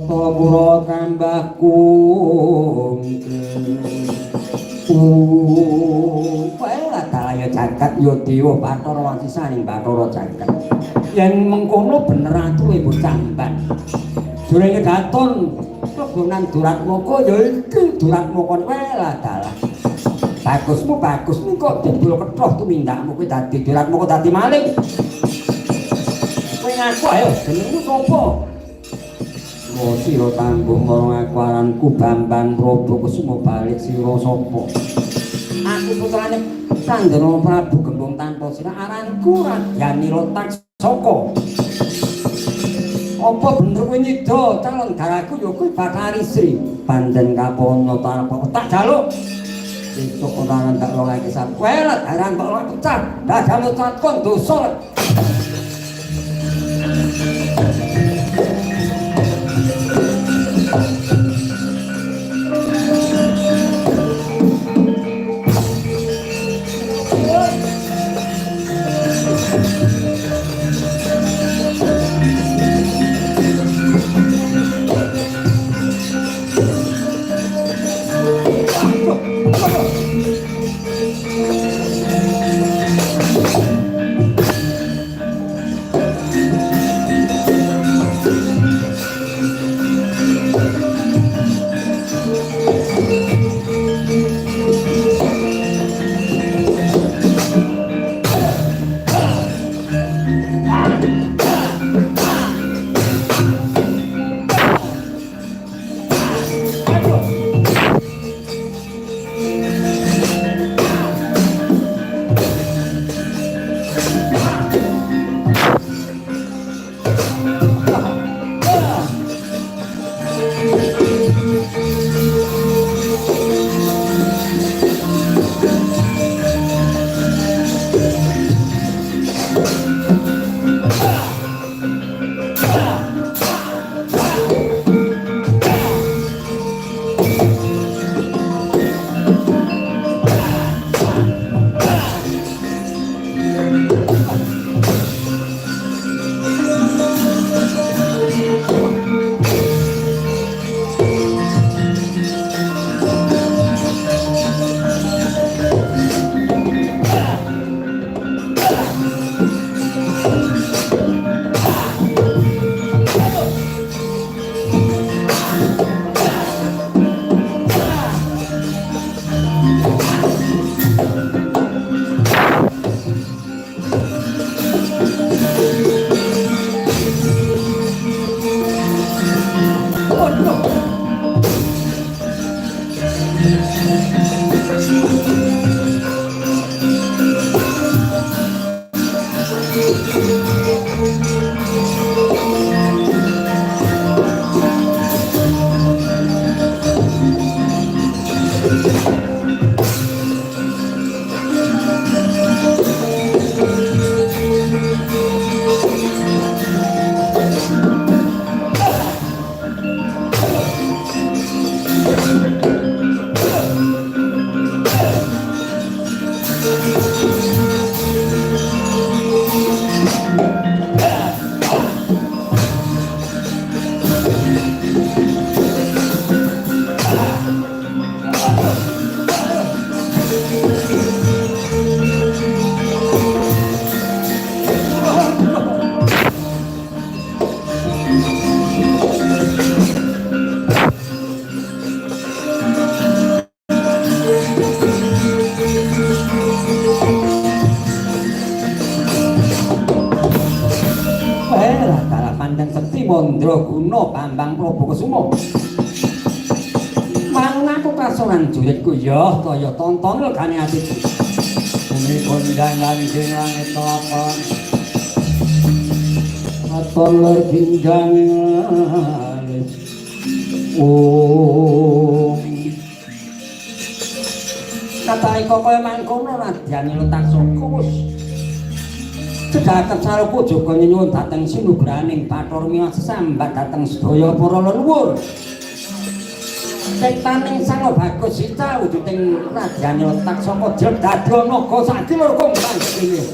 Pura kambahku wae kadaya jagat ya dewa Bathara Wangsisaning Bathara jagat yen mengkono bener atuhe bocah mban durenge gaton kebunan Duratmaka ya iki Duratmaka wae lah dalah bagusmu bagus kok dibul kethok tumindakmu kuwi dadi Duratmaka dadi maling kowe ngaku ayo jenengmu sapa sira tangguh marang aku aranku Bambang Prabu Kusuma balik sira sapa aku putrane Sandra Prabu Gembong Tantosi aranku Radyani Lotaksaka apa bener kowe nyida calon daraku ya kuwi Bathari Sri Pandhen Kapono Tarapa tak jaluk sesuk ora tak longake sapelet aran kok ora pecah dadal takon dosa Mandraguna Bambang Prabu Kusuma mangun aku kasonan juritku ya kaya tonton legane atiku bumi kondang lanjing langit lapang aton legindang katane kok kaya mangkono Radyani Lotaksaka wis Sedhateng sarupa Joko nyuwun dhateng sinugraning Bathara miwah sesambat dhateng sedaya para leluhur. Ciptaning Sang Bagus Sita wujuding Radyani Lotaksaka jleg dadi naga sadilur kumbang iki.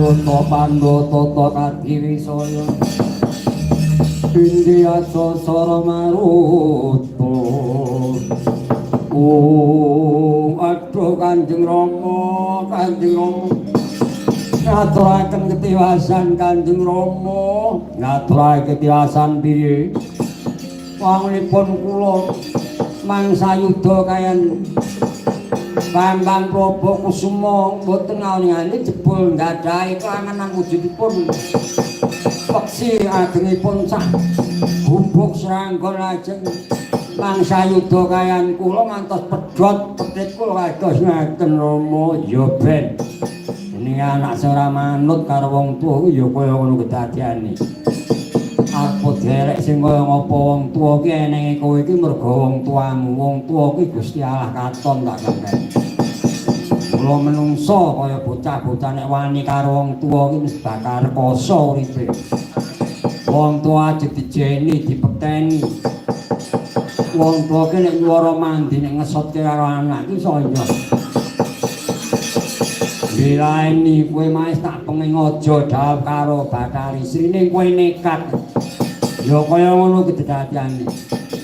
Buta Pandha tata kadiwisaya Indriya sasara maruta aduh Kanjeng Rama ngaturaken ketiwasan Kanjeng Rama ngaturaken ketiwasan piye wangunipun kula mangsa yudha kayan Bambang Probo Kusuma mboten ngawani jebul nggadahi kelangenan wujudipun peksi agengipun sak gumbuk serangga lajeng mangsa yudha kayan kula ngantos pedhot pedhit kula kados ngaten Rama ya ben ini anak sing ora manut karo wong tuwa ya kaya ngono kedadeane aku derek sing kaya ngapa wong tuwa ki enenge kowe iki mergo wong tuamu wong tuwa ki Gusti Allah katon tak kandhani kula menungso kaya bocah-bocah nek wani karo wong tuwa ki mesti bakal rekoso uripe wong tuwa aja dijeni dipeteni wong tuwa ki nek nyuwara mandi nek ngesotke karo anak ki iso iya dilaeni kowe maes tak pengen aja dhawuh karo Bathari Srine kowe nekat ya kaya ngono kedadeane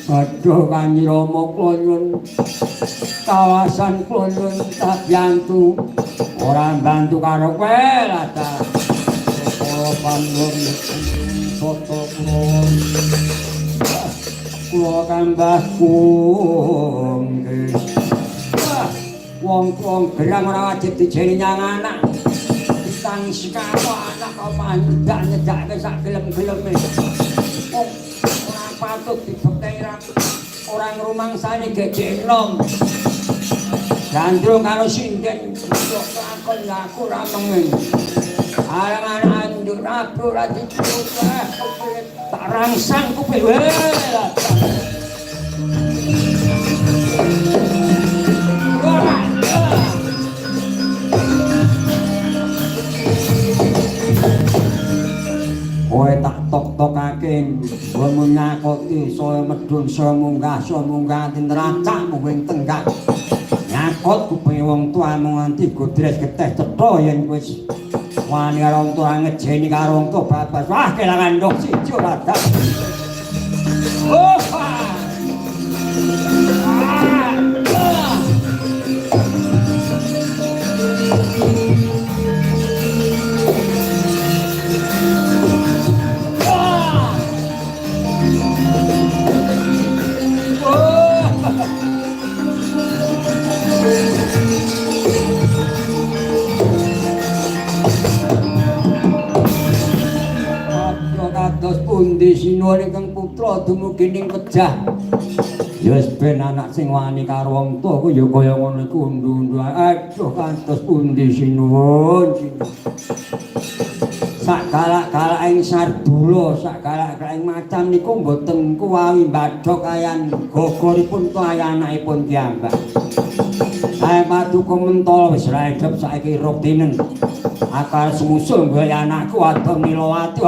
aduh Kanjeng Rama kula nyuwun kawasan kula nyuwun tak bantu ora bantu karo kowe lah ta kula panjur foto kula kambahku wong gerang ora wajib dijeni nyang anak sang sikaro anak kok mandak nyedake sak gelem-geleme wong ora patut dibekti ora ngrumangsani gejek enom gandrung karo sinden kok lakon aku ora mengen alang andur aku ora dicupah tak rangsang kuping kowe tak tok-tokake nggon nyakoki saya medhun saya munggah tinracak muwing tenggak nyakot kuping wong tuamu nganti godres geteh cetha yen wis wani karo wong tua ngejeni karo wong tua babas wah kelangan ndok siji ora dak kados pundi sinuwun ingkang putra dumugi ning wejah. Ya ben anak sing wani karo wong tuwa ku ya kaya ngono iku undu-undu. Aduh kados pundi sinuwun. Sak galak-galak ing sardula, sak galak-galak ing macam niku mboten kuwawi mbadhok ayan gogoripun kaya anakipun piyambak. Ae paduka mentala wis ra edhep saiki ruk dinen. Akal semusul nggawe anakku adem nilawati.